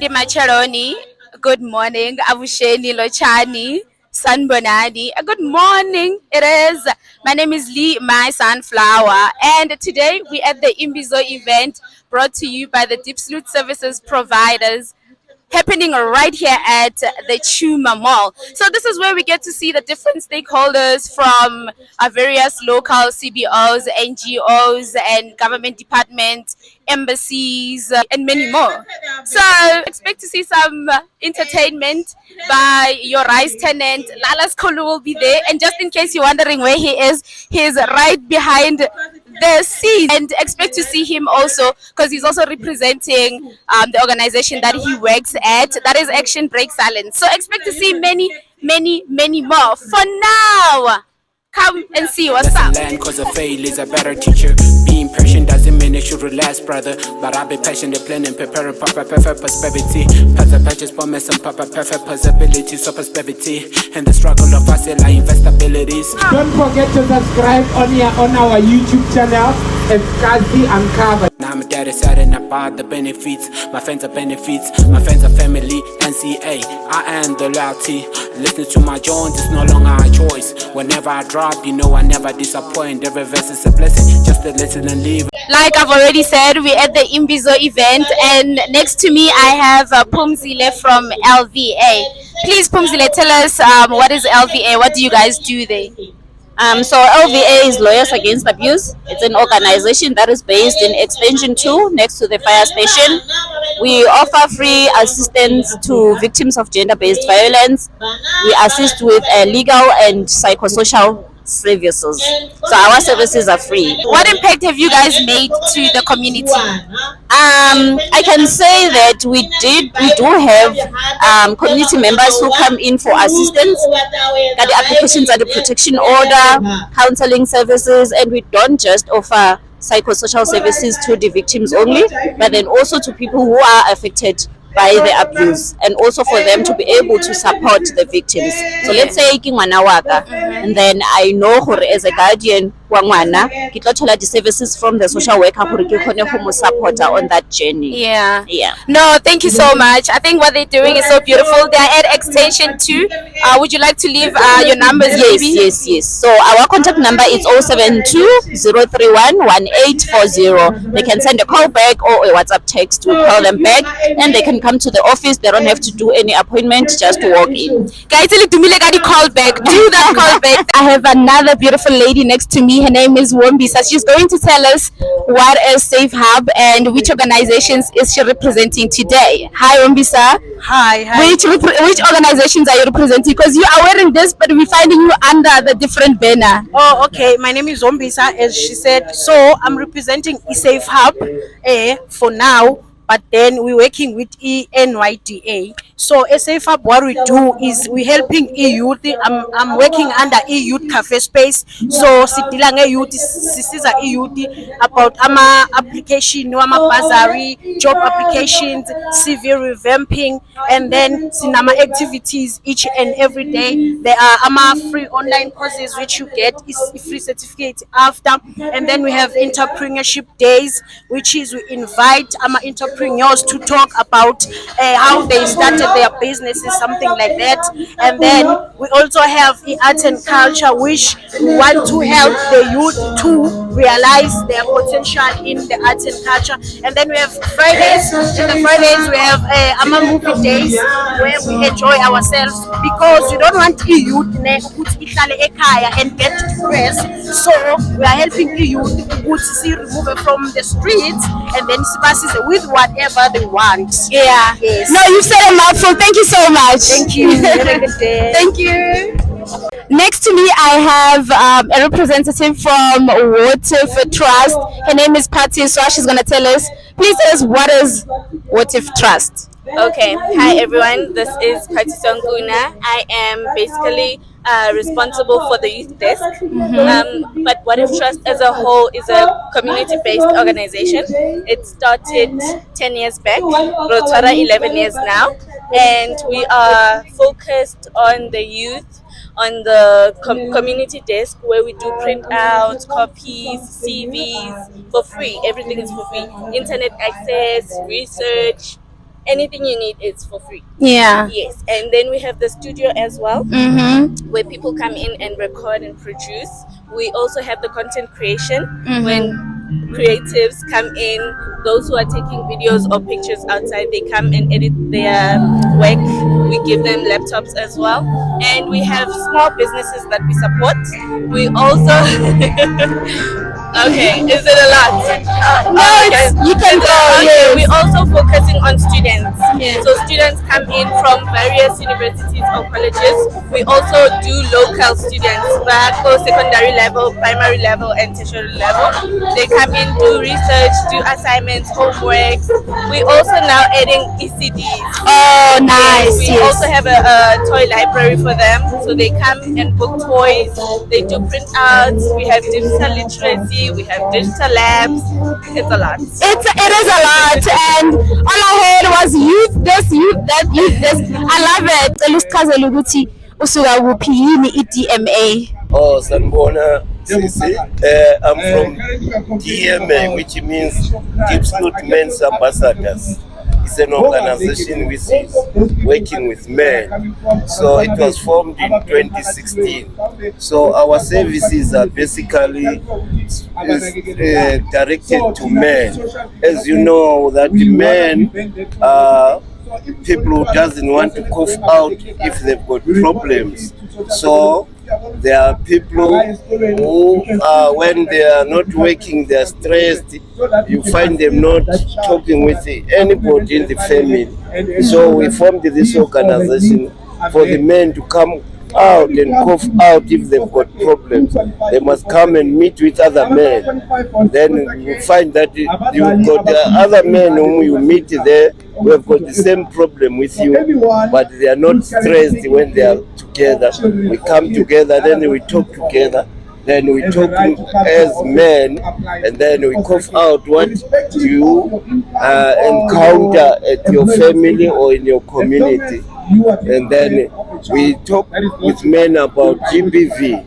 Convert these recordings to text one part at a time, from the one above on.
Macharoni, good morning. Abusheni Lochani, Sanbonani. Good morning. It is. My name is MySunflower, and today we at the Imbizo Event brought to you by the Dieplsoot Service Providers, happening right here at the Chuma Mall. So this is where we get to see the different stakeholders from various local CBOs, NGOs, and government departments, embassies, and many more. So expect to see some entertainment by your Rise Teanet. Lalas Kholo will be there, and just in case you're wondering where he is right behind the scene, and expect to see him also because he's also representing the organization that he works at, that is Action Break Silence. So expect to see many more. For now, come and see what's up. Cause a fail is a better teacher. Being patient doesn't mean it should relax, brother. But I'll be patient in planning, preparing proper perfect prosperity. Past patches promise and proper perfect possibilities of prosperity. And the struggle of us in our investabilities. Don't forget to subscribe on our YouTube channel and Kazi Uncovered. Now I'm dead excited about the benefits. My friends are benefits, my friends are family. NCA, I am the loyalty. Listening to my Jones is no longer a choice. Whenever I drop, you know I never disappoint. Every verse is a blessing, just to listen and leave. Like I've already said, we're at the Imbizo event, and next to me I have Pumzile from LVA. Please, Pumzile, tell us what is LVA? What do you guys do there? So LVA is Lawyers Against Abuse. It's an organization that is based in Extension 2 next to the fire station. We offer free assistance to victims of gender-based violence. We assist with legal and psychosocial services. So our services are free. What impact have you guys made to the community? I can say that we do have community members who come in for assistance, the applications are the protection order, counseling services, and we don't just offer psychosocial services to the victims only, but then also to people who are affected by the abuse, and also for them to be able to support the victims. So let's say ngwana waka, and then I know as a guardian wa ngwana ke tla thola the services from the social worker gore ke khone go mo support on that journey. Yeah. No, thank you so much. I think what they're doing is so beautiful. They're at Extension 2. Would you like to leave your numbers? Yes. So our contact number is 072-031-1840. They can send a call back or a WhatsApp text. We call them back, and they can come to the office. They don't have to do any appointment, just to walk in. Guys, do call back. Do that call back. I have another beautiful lady next to me. Her name is Wombisa. She's going to tell us what is Safe Hub and which organizations is she representing today. Hi, Wombisa. Hi. Which organizations are you representing? Because you are wearing this, but we're finding you under the different banner. Oh, okay. My name is Wombisa, as she said. So I'm representing Safe Hub for now, but then we're working with ENYDA. So Safe Hub, what we do is we're helping e-youth. I'm working under e-youth cafe space. So sidila youth, sisiza e-youth about application, bazari, job applications, CV revamping, and then sinama activities each and every day. There are free online courses which you get is free certificate after, and then we have entrepreneurship days, which is we invite entrepreneurs to talk about how they started their businesses, something like that. And then we also have the arts and culture, which we want to help the youth to realize their potential in the arts and culture. And then we have Fridays. In the Fridays we have movie days where we enjoy ourselves, because we don't want the youth and get depressed. So we are helping the youth to see removed from the streets and then with whatever they want. Yeah. Yes. No, you said a mouthful. Thank you so much. Thank you. Have a good day. Thank you. Next to me, I have a representative from Watif Trust. Her name is Patty, so she's going to tell us. Please tell us, what is Watif Trust? Okay, hi everyone, this is Patty Songuna. I am basically responsible for the youth desk. But What If Trust as a whole is a community-based organization. It started 10 years back, Rotara 11 years now, and we are focused on the youth on the community desk where we do printouts, copies, CVs for free. Everything is for free. Internet access, research, anything you need is for free. Yeah. Yes, and then we have the studio as well, Mm-hmm. where people come in and record and produce. We also have the content creation Mm-hmm. when creatives come in, those who are taking videos or pictures outside, they come and edit their work. We give them laptops as well, and we have small businesses that we support. We also okay, is it a lot? No, you can go. Okay, Yes. we're also focusing on students. Yes. So students come in from various universities or colleges. We also do local students, back or secondary level, primary level, and tertiary level. They come in, do research, do assignments, homeworks. We also now adding ECDs. Oh, nice. We Yes. also have a toy library for them, so they come and book toys. They do printouts. We have digital literacy. We have digital labs. It's a lot. It is a lot, and all I heard was youth this, youth that, youth this. I love it. Cela usichazele ukuthi usuka kuphi yini i-DMA. Oh, Sanbona, Sisi. I'm from DMA, which means Dieplsoot Men's Ambassadors. It's an organization which is working with men. So it was formed in 2016. So our services are basically directed to men. As you know, that men are people who doesn't want to cough out if they've got problems. So there are people who, when they are not working, they are stressed. You find them not talking with anybody in the family. So we formed this organization for the men to come out and cough out if they've got problems. They must come and meet with other men. Then you find that you've got other men whom you meet there who have got the same problem with you, but they are not stressed when they are together. We come together, then we talk together. Then we talk as men, and then we cough out what you encounter at your family or in your community. And then we talk with men about GBV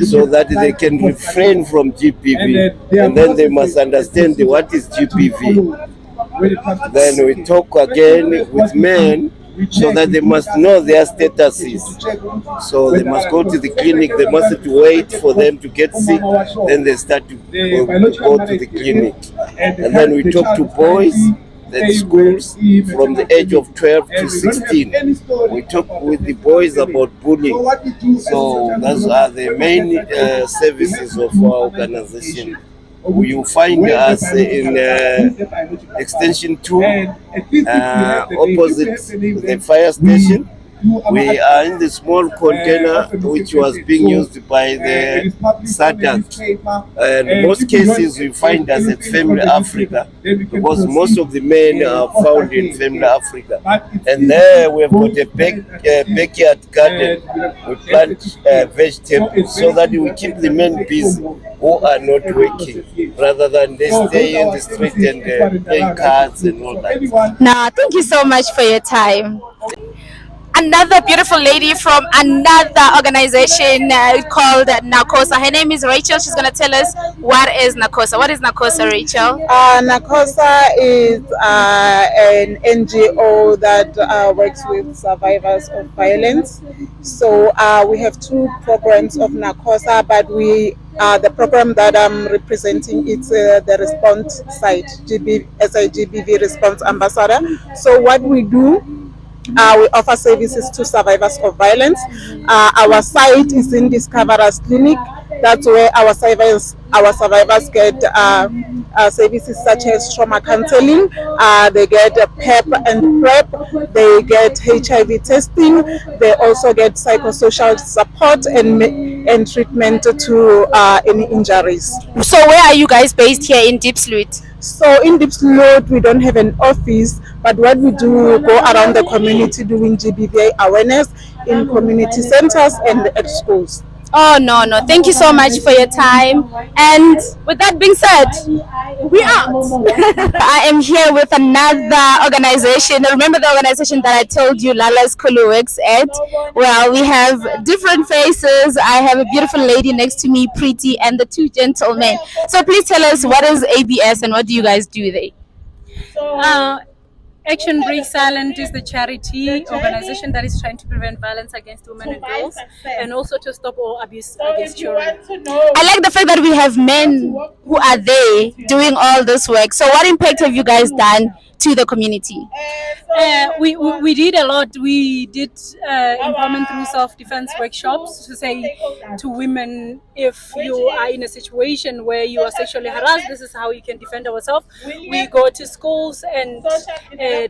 so that they can refrain from GBV, and then they must understand what is GBV. Then we talk again with men so that they must know their statuses. So they must go to the clinic, they mustn't wait for them to get sick, then they start to go to the clinic. And then we talk to boys at schools from the age of 12 to 16. We talk with the boys about bullying. So those are the main services of our organization. You find us in Extension 2, opposite the fire station. We are in the small container which was being used by the SADC. And in most cases, we find us at Family Africa because most of the men are found in Family Africa. And there we have got a backyard garden. We plant vegetables so that we keep the men busy who are not working, rather than they stay in the street and play cards and all that. Nah, thank you so much for your time. Another beautiful lady from another organization called Nakosa. Her name is Rachel. She's going to tell us what is Nakosa. What is Nakosa, Rachel? Nakosa is an NGO that works with survivors of violence. So we have two programs of Nakosa, but the program that I'm representing is the response side, GBV Response Ambassador. So what we do, we offer services to survivors of violence. Our site is in Discoverers Clinic. That's where our survivors get services such as trauma counseling. They get PEP and PrEP. They get HIV testing. They also get psychosocial support and treatment to any injuries. So where are you guys based here in Dieplsoot? So in Dieplsoot, we don't have an office, but what we do, we go around the community doing GBV awareness in community centers and at schools. Oh, no, no. Thank you so much for your time. And with that being said, we out. I am here with another organization. Remember the organization that I told you Lalas Kholo works at? Well, we have different faces. I have a beautiful lady next to me, Pretty, and the two gentlemen. So please tell us, what is ABS and what do you guys do there? Action Break Silent is the charity organization that is trying to prevent violence against women and girls and also to stop all abuse against children. I like the fact that we have men who are there doing all this work. So what impact have you guys done to the community? We did a lot. We did empowerment through self-defense workshops to say to women, if you are in a situation where you are sexually harassed, this is how you can defend ourselves. We go to schools and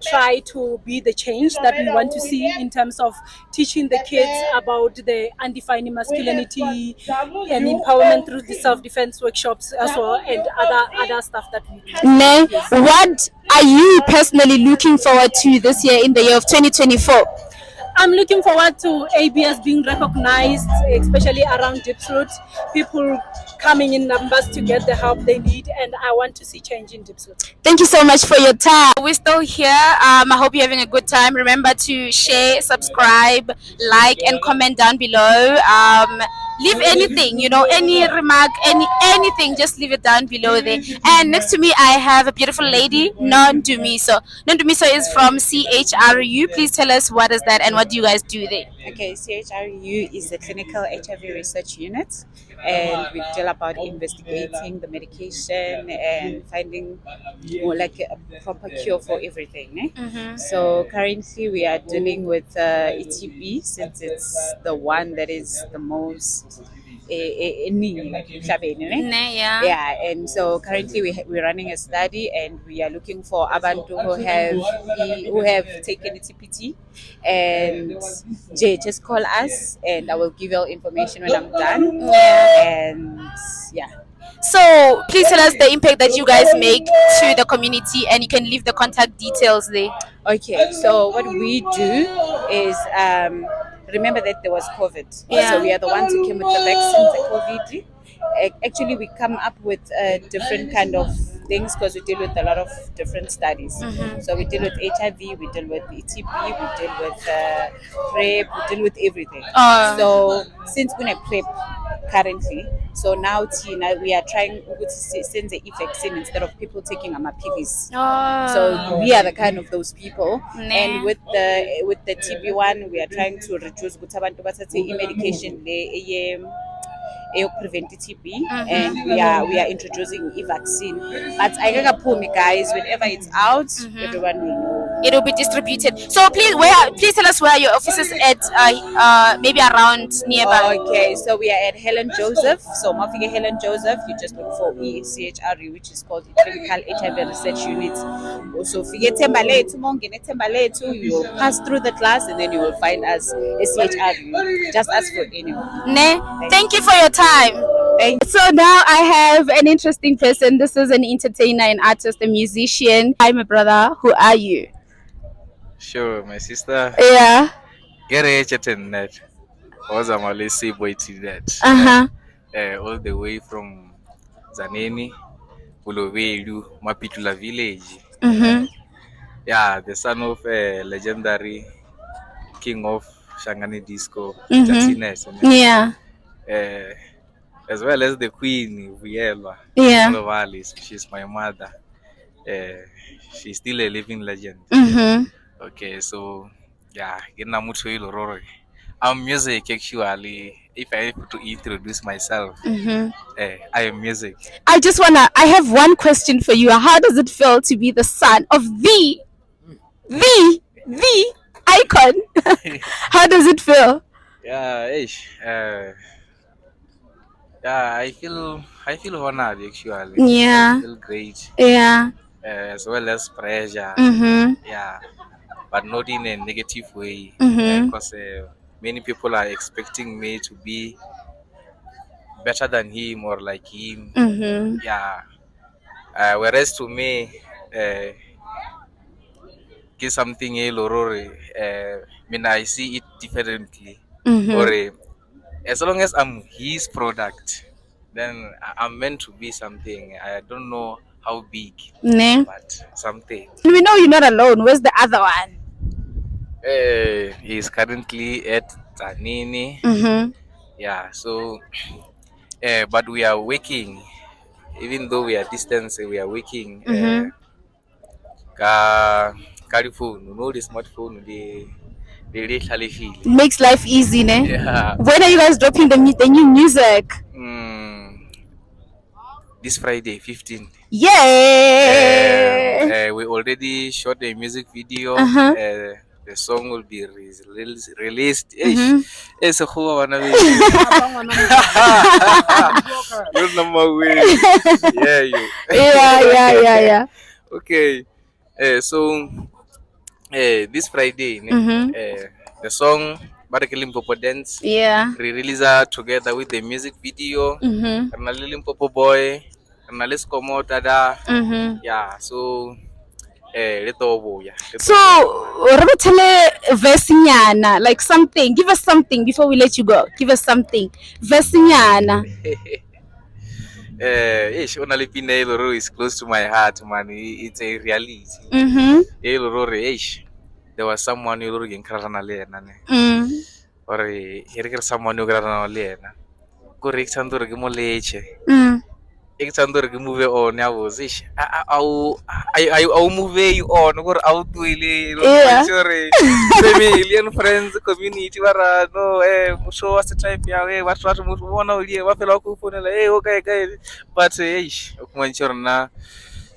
try to be the change that we want to see in terms of teaching the kids about the undefined masculinity and empowerment through the self-defense workshops as well, and other stuff that we do. Ne, what are you personally looking forward to this year in the year of 2024? I'm looking forward to ABS being recognized, especially around Dieplsoot, people coming in numbers to get the help they need, and I want to see change in Dieplsoot. Thank you so much for your time. We're still here. I hope you're having a good time. Remember to share, subscribe, like, and comment down below. Leave anything, any remark, anything, just leave it down below there. And next to me, I have a beautiful lady, Nondumiso. Nondumiso is from CHRU. Please tell us what is that and what do you guys do there? Okay, CHRU is the Clinical HIV Research Unit, and we deal about investigating the medication and finding more like a proper cure for everything. So currently we are dealing with ETB, since it's the one that is the most yeah, and so currently we're running a study and we are looking for abantu who have taken TPT, and just call us and I will give you all information when I'm done. And yeah. So please tell us the impact that you guys make to the community, and you can leave the contact details there. Okay, so what we do is remember that there was COVID. So we are the ones who came with the vaccines, the COVID. Actually, we come up with different kind of things because we deal with a lot of different studies. So we deal with HIV, we deal with ETP, we deal with PrEP, we deal with everything. So since we're PrEP currently, so now we are trying to send the vaccine instead of people taking pills. So we are the kind of those people. And with the TB one, we are trying to reduce medication prevent TB, and we are introducing vaccine. But I guys, whenever it's out, everyone will know. It will be distributed. So please tell us where your office is at, maybe around nearby. Okay, so we are at Helen Joseph. So Mafika Helen Joseph, you just look for CHRU, which is called the Clinical HIV Research Unit. Also, you will pass through the class and then you will find us at CHRU. Just ask for anyone. Thank you for your time. So now I have an interesting person. This is an entertainer, an artist, a musician. Hi, my brother. Who are you? Sure, my sister. Yeah. Get Teanet. Was a Malaysia boy Teanet. All the way from Zaneni, Pulowelu, Mapitula village. Yeah, the son of a legendary king of Shangani disco, Teanet. Yeah. As well as the queen, Viela. She's my mother. She's still a living legend. Okay, so yeah, I'm music actually. If I have to introduce myself, I am music. I have one question for you. How does it feel to be the son of the icon? How does it feel? Yeah, I feel honored actually. Yeah. I feel great. Yeah. As well as pressure. Yeah. But not in a negative way, because many people are expecting me to be better than him or like him. Yeah. Whereas to me, get something I see it differently. Or as long as I'm his product, then I'm meant to be something. I don't know how big, Ne? but something. We know you're not alone. Where's the other one? He's currently at Tanini. Mm-hmm. Yeah, so but we are working. Even though we are distant, we are working. Mm-hmm. Phone, you know the smartphone, the really Makes life easy, ne? yeah. When are you guys dropping the new music? This Friday, 15. Yay! We already shot a music video. Uh-huh. The song will be released. Mhm. It's a whole one. You're number way. Yeah, you. Yeah. Okay. So this Friday, Mhm. the song Baraka Limpopo Dance. Yeah. Re-release together with the music video. Mhm. Karena Limpopo Boy. Karena Let's Come Out Ada. Mhm. Yeah, so yeah. So, Robotele Versinyana, like something. Give us something before we let you go. Give us something. Versinyana. Only Pinelo is close to my heart, man. It's a reality. Mhm. There was someone who was in Karanale, Mm. or here someone who got on Lena. Go Rixandor Gimoleche. Mm. Exandor move on. I was ish. I'll move you on, or out to Yeah. alien friends, community, where no, show us a type, yeah, what move one of you, what fellow who put okay, but na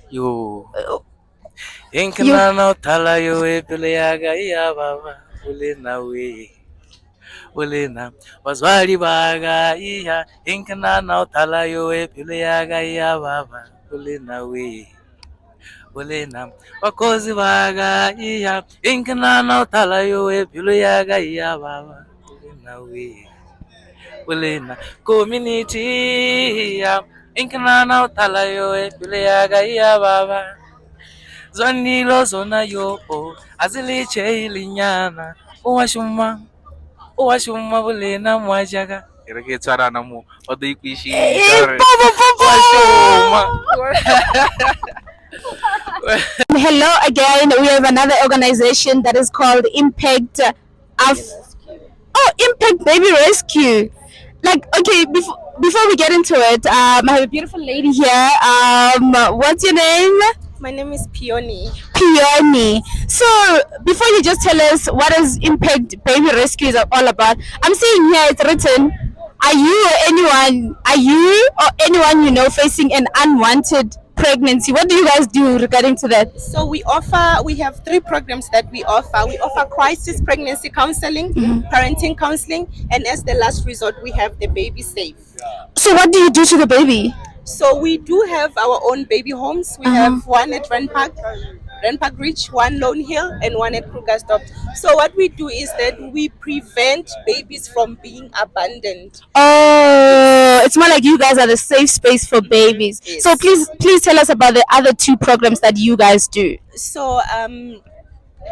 you. Inkana no tala yo peleaga ya baba, ulina we. Ulina wazwali baga iya inkana na tala yo peleaga ya baba, ulina we. Ulina wakozi baga iya inkana na tala yo peleaga ya baba, ulina we. Ulina community ya inkana na tala yo peleaga ya baba. Zonilo zona yo aziliche ilinyana uwashuma bulena mwajaga ireke tsara namu odikuishi Hello again. We have another organization that is called Impact Impact Baby Rescue. Like, okay, before we get into it, I have a beautiful lady here. What's your name? My name is Peony. Peony. So, before you just tell us what is Impact Baby Rescue is all about, I'm seeing here it's written, are you or anyone you know facing an unwanted pregnancy? What do you guys do regarding to that? So we have 3 programs that we offer. We offer crisis pregnancy counseling, parenting counseling, and as the last resort, we have the baby safe. So what do you do to the baby? So we do have our own baby homes. We have one at Ren Park Ridge, one Lone Hill, and one at Krugersdorp. So what we do is that we prevent babies from being abandoned. Oh, it's more like you guys are the safe space for babies. Yes. So please tell us about the other 2 programs that you guys do. So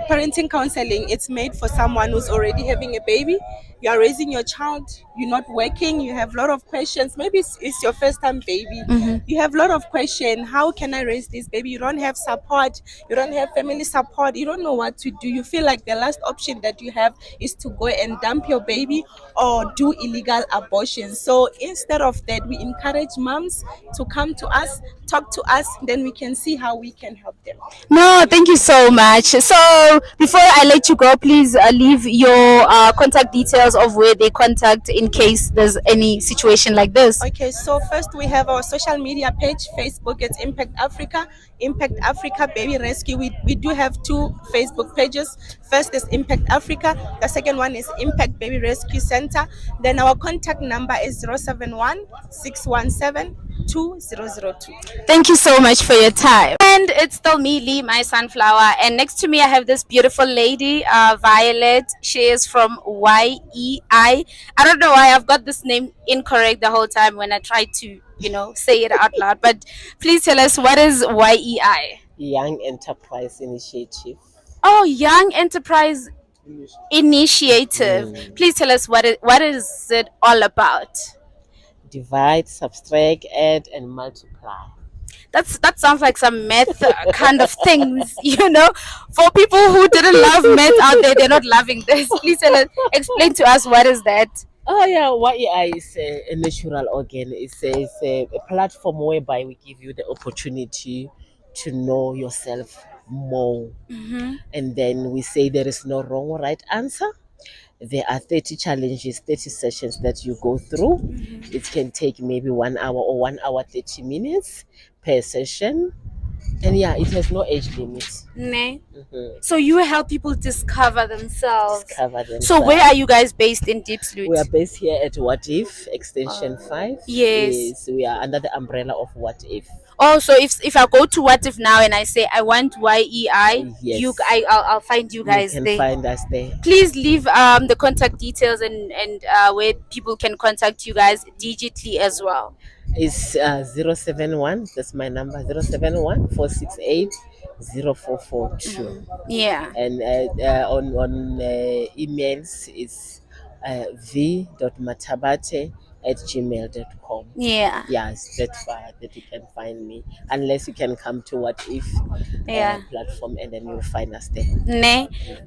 parenting counseling, it's made for someone who's already having a baby. You are raising your child, you're not working, you have a lot of questions. Maybe it's your first time baby. You have a lot of questions. How can I raise this baby? You don't have support, you don't have family support, you don't know what to do. You feel like the last option that you have is to go and dump your baby or do illegal abortion. So instead of that, we encourage moms to come to us, talk to us, then we can see how we can help them. No, thank you so much. So before I let you go, please leave your contact details of where they contact in case there's any situation like this. Okay, so first we have our social media page. Facebook, it's Impact Africa Baby Rescue. We do have 2 Facebook pages. First is Impact Africa, the second one is Impact Baby Rescue Center. Then our contact number is 071 617 2002. Thank you so much for your time. And it's still me, Lee, MySunflower, and next to me I have this beautiful lady, Violet. She is from YEI. I don't know why I've got this name incorrect the whole time when I try to, say it out loud. But please tell us, what is YEI? Young Enterprise Initiative. Oh, Young Enterprise initiative. Please tell us what is it all about? Divide, subtract, add, and multiply. That sounds like some math kind of things, you know. For people who didn't love math out there, they're not loving this. Please explain to us what is that. Oh yeah, YEI is a natural organ. It's a platform whereby we give you the opportunity to know yourself more. And then we say there is no wrong or right answer. There are 30 challenges, 30 sessions that you go through. It can take maybe 1 hour or 1 hour 30 minutes per session. And yeah, it has no age limit. So you help people discover themselves. Discover So where are you guys based in Dieplsoot? We are based here at What If Extension 5. Yes. We are under the umbrella of What If. Oh, so if I go to What If now and I say I want YEI, Yes. I'll find you guys You can there. find us there. Please leave the contact details and where people can contact you guys digitally as well. It's 071. That's my number. 071 468 0442. Yeah. And on emails it's v.matabate@gmail.com. Yeah. Yes, that's far that you can find me. Unless you can come to What If platform and then you'll find us there.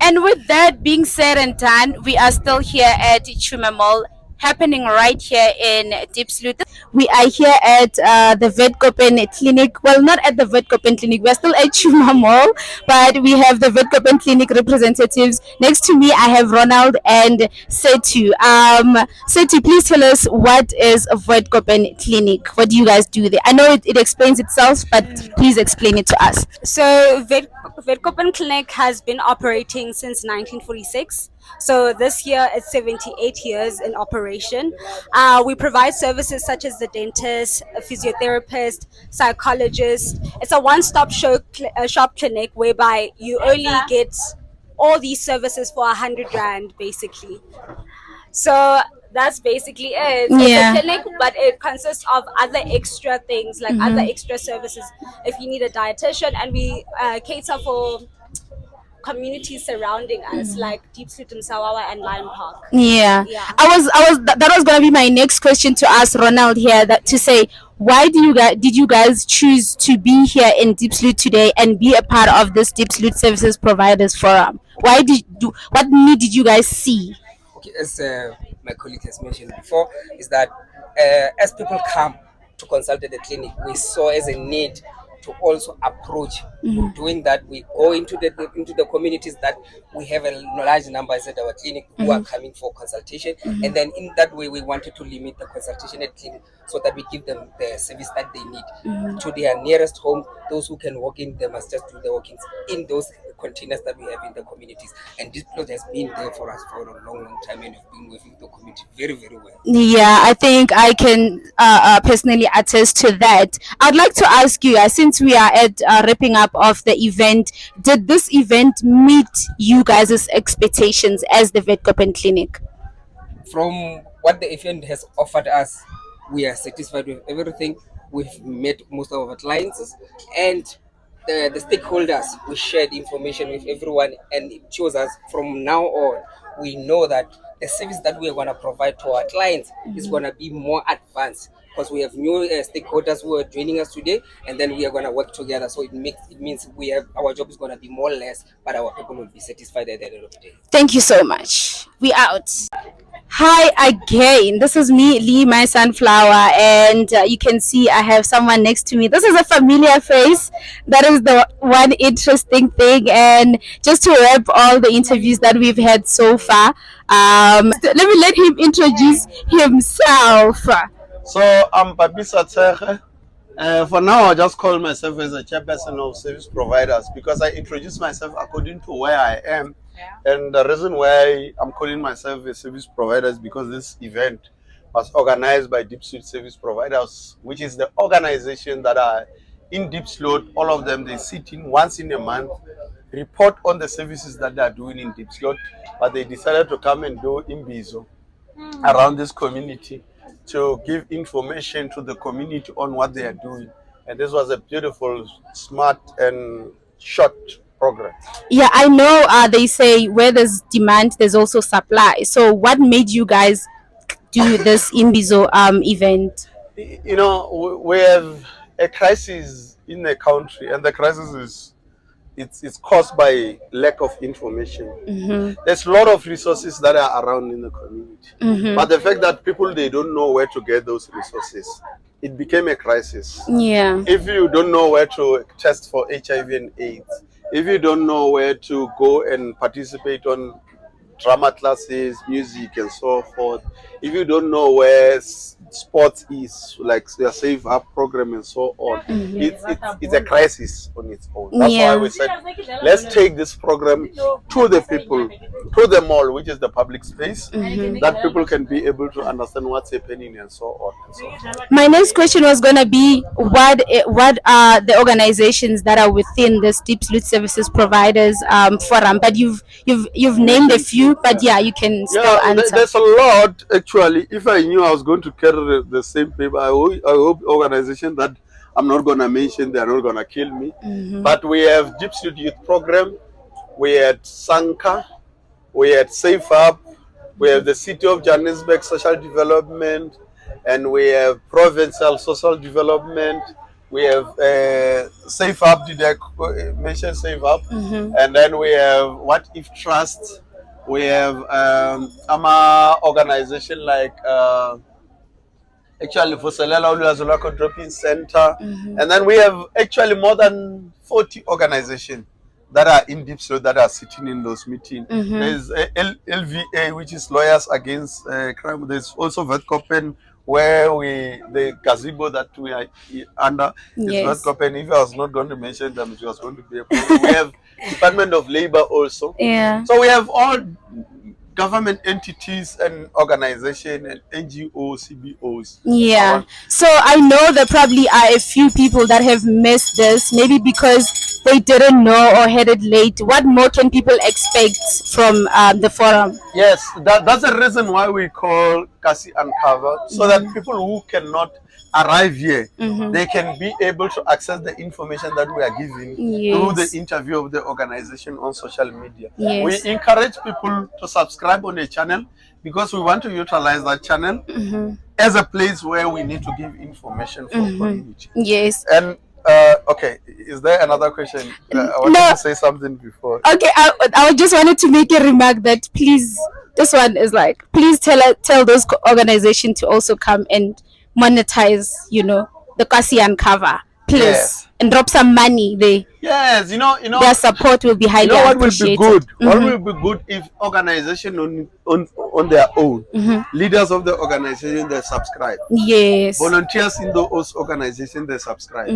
And with that being said and done, we are still here at Chuma Mall, happening right here in Dieplsoot. We are here at the Ven Clinic. Well, not at the Ven Clinic. We're still at Chuma Mall, but we have the Ven Clinic representatives. Next to me, I have Ronald and Setu. Setu, please tell us what is a Ven Clinic. What do you guys do there? I know it explains itself, but please explain it to us. So Ven Clinic has been operating since 1946. So this year it's 78 years in operation. We provide services such as the dentist, a physiotherapist, psychologist. It's a one-stop shop clinic whereby you only get all these services for 100 Rand basically. So that's basically it. It's a clinic, but it consists of other extra things, like other extra services. If you need a dietitian, and we cater for communities surrounding us, like Dieplsoot and Sawawa and Lion Park. That was gonna be my next question to ask Ronald here. That to say, why did you guys choose to be here in Dieplsoot today and be a part of this Dieplsoot Services Providers Forum? What need did you guys see? Okay, as my colleague has mentioned before, is that as people come to consult at the clinic, we saw as a need to also approach doing that. We go into the communities that we have a large numbers at our clinic who are coming for consultation, and then in that way we wanted to limit the consultation at clinic so that we give them the service that they need to their nearest home. Those who can walk in, they must just do the walk-ins in those containers that we have in the communities, and this plot has been there for us for a long time, and we've been working with the community very well. Yeah, I think I can personally attest to that. I'd like to ask you, since we are at wrapping up of the event, did this event meet you guys' expectations as the Ven Clinic? From what the event has offered us, we are satisfied with everything. We've met most of our clients, and the stakeholders, we shared information with everyone, and it shows us from now on, we know that the service that we are going to provide to our clients is going to be more advanced, because we have new stakeholders who are joining us today, and then we are going to work together. So it means we have, our job is going to be more or less, but our people will be satisfied at the end of the day. Thank you so much. We out. Hi again, this is me, MySunflower, and you can see I have someone next to me. This is a familiar face. That is the one interesting thing. And just to wrap all the interviews that we've had so far, let me let him introduce himself. So I'm Babisa Tseche. For now, I just call myself as a chairperson of service providers because I introduce myself according to where I am. And the reason why I'm calling myself a service provider is because this event was organized by Dieplsoot Service Providers, which is the organization that are in Dieplsoot. All of them, they sit in once in a month, report on the services that they are doing in Dieplsoot, but they decided to come and do Imbizo around this community to give information to the community on what they are doing. And this was a beautiful, smart and short program. Yeah, I know they say where there's demand, there's also supply. So what made you guys do this Imbizo event? You know, we have a crisis in the country, and the crisis is it's caused by lack of information. There's a lot of resources that are around in the community, but the fact that people they don't know where to get those resources, it became a crisis. Yeah. If you don't know where to test for HIV and AIDS, if you don't know where to go and participate on drama classes, music, and so forth, if you don't know where sports is, like your Save Up program and so on, it's a crisis on its own. That's why we said, let's take this program to the people, to the mall, which is the public space, that people can be able to understand what's happening and so on and so forth. My next question was going to be what are the organizations that are within this Dieplsoot Services Providers Forum? But you've named a few, but yeah, you can still answer. There's a lot actually. If I knew I was going to carry the same paper, I hope organization that I'm not going to mention, they're not going to kill me. But we have Dieplsoot Youth Program, we had Sanka, we had Safe Up, we have the City of Johannesburg Social Development, and we have Provincial Social Development. We have Safe Up, did I mention Safe Up? And then we have What If Trust. We have AMA organization like actually for Lalas Kholo Drop-in Center. And then we have actually more than 40 organizations that are in Dieplsoot that are sitting in those meetings. There's LVA, which is Lawyers Against Crime. There's also Ven where the gazebo that we are under is Ven. If I was not going to mention them, it was going to be a problem. We have Department of Labor also. Yeah. So we have all government entities and organizations and NGOs, CBOs. Yeah. So I know there probably are a few people that have missed this, maybe because they didn't know or had it late. What more can people expect from the forum? Yes, that's the reason why we call Kasi Uncover, so that people who cannot arrive here, they can be able to access the information that we are giving through the interview of the organization on social media. We encourage people to subscribe on the channel because we want to utilize that channel as a place where we need to give information for community. Yes. And okay, is there another question? I wanted to say something before. Okay, I just wanted to make a remark that please, this one is like, please tell those organizations to also come and monetize, you know, the Kasi Uncover, please, and drop some money there. Yes, you know, their support will be highly appreciated. What will be good? What will be good if organization on their own, leaders of the organization, they subscribe. Yes. Volunteers in those organizations, they subscribe.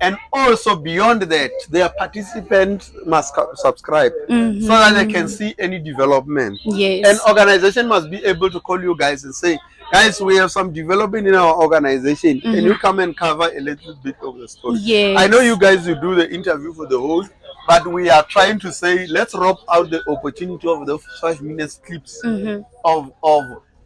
And also beyond that, their participants must subscribe so that they can see any development. Yes. An organization must be able to call you guys and say, guys, we have some development in our organization. Can you come and cover a little bit of the story? Yes. I know you guys will do the interview for the whole, but we are trying to say, let's rob out the opportunity of the 5 minutes clips of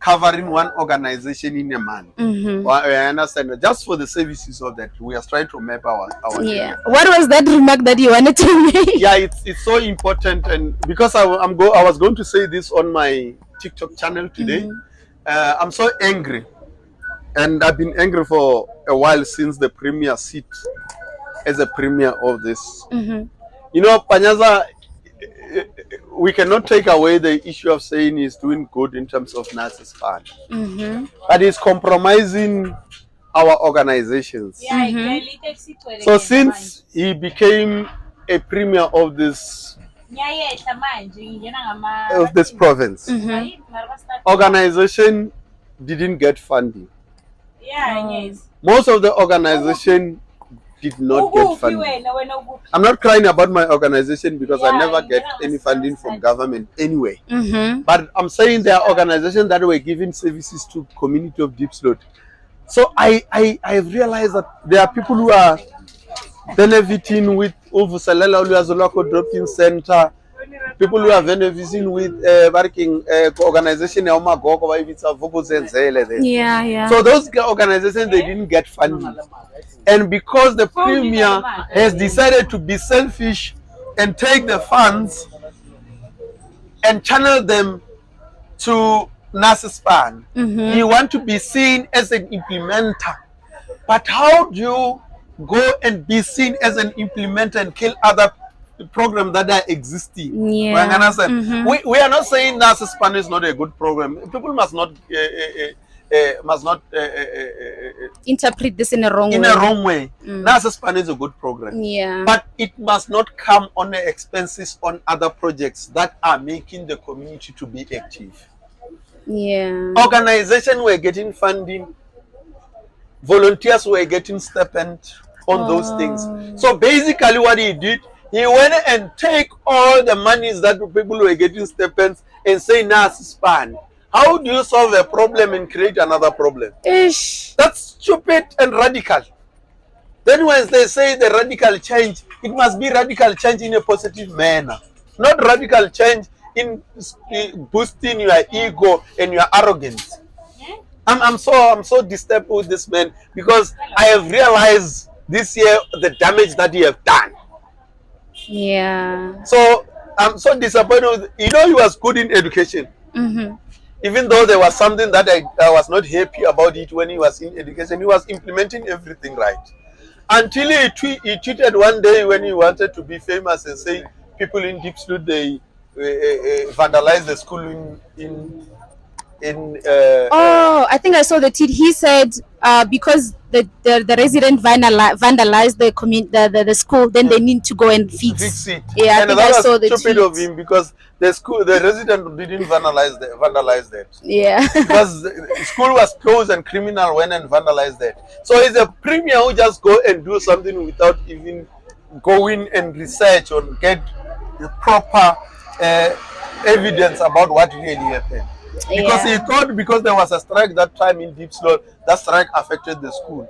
covering one organization in a month. I understand that just for the services of that, we are trying to map our What was that remark that you wanted to make? Yeah, it's so important, and because I was going to say this on my TikTok channel today. I'm so angry, and I've been angry for a while since the premier seat as a premier of this. You know, Panyaza, we cannot take away the issue of saying he's doing good in terms of nurses fund, but he's compromising our organizations. So since he became a premier of this province, organization didn't get funding. Most of the organization did not get funding. I'm not crying about my organization because I never get any funding from government anyway. But I'm saying there are organizations that were giving services to community of Dieplsoot. So I have realized that there are people who are benefiting with Lalas Kholo Drop-in Center, people who are benefiting with working organization. So those organizations, they didn't get funding. And because the premier has decided to be selfish and take the funds and channel them to NASSPAN. You want to be seen as an implementer. But how do you go and be seen as an implementer and kill other programs that are existing? Yeah. Understand? We are not saying NASSPAN is not a good program. People must not interpret this in a wrong way. In a wrong way. NASSPAN is a good program. Yeah. But it must not come on the expenses on other projects that are making the community to be active. Yeah. Organizations were getting funding, volunteers were getting stipend on those things. So basically what he did, he went and take all the monies that people were getting stipends and say NASSPAN. How do you solve a problem and create another problem? Ish. That's stupid and radical. Then when they say the radical change, it must be radical change in a positive manner, not radical change in boosting your ego and your arrogance. I'm so disturbed with this man because I have realized this year the damage that he have done. Yeah. So I'm so disappointed. He was good in education. Even though there was something that I was not happy about it when he was in education, he was implementing everything right. Until he tweeted one day when he wanted to be famous and say people in Dieplsoot they vandalized the school I think I saw the tweet. He said because the resident vandalized the school, then they need to go and fix it. Yeah, and I think that I saw the was stupid tweet of him because the resident didn't vandalize that. Yeah. Because the school was closed and criminal went and vandalized that. So it's a premier who just go and do something without even going and research or get the proper evidence about what really happened. Because he thought because there was a strike that time in Dieplsoot, that strike affected the school.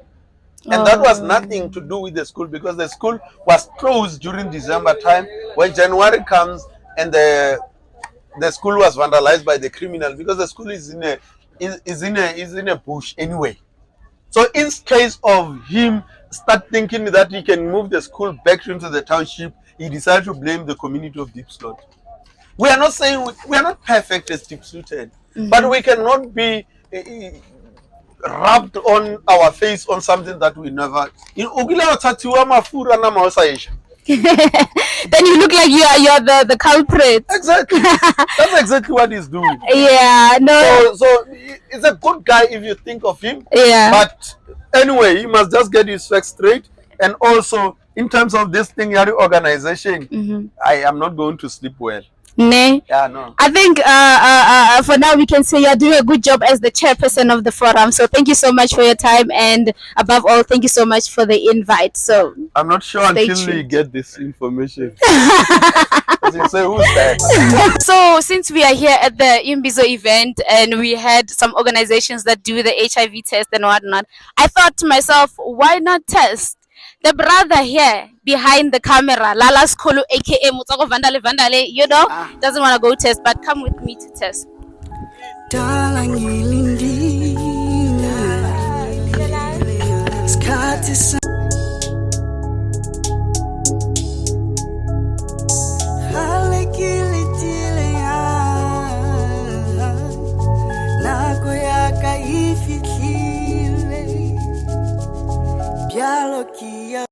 And that was nothing to do with the school because the school was closed during December time. When January comes and the school was vandalized by the criminal because the school is in a bush anyway. So in case of him start thinking that he can move the school back into the township, he decided to blame the community of Dieplsoot. We are not saying we are not perfect as Dieplsoot, but we cannot be rubbed on our face on something that we never. Then you look like you're the culprit. Exactly. That's exactly what he's doing. Yeah. No. So he's a good guy if you think of him. Yeah. But anyway, he must just get his facts straight. And also, in terms of this thing, your organization, I am not going to sleep well. Nee. Yeah, no. I think for now we can say you're doing a good job as the chairperson of the forum. So thank you so much for your time, and above all, thank you so much for the invite. So I'm not sure stay until we tuned. get this information. As you say, who's that? So since we are here at the Imbizo event and we had some organizations that do the HIV test and whatnot, I thought to myself, why not test? The brother here behind the camera, Lalas Kholo, aka Mutsako Vandale, doesn't want to go test, but come with me to test.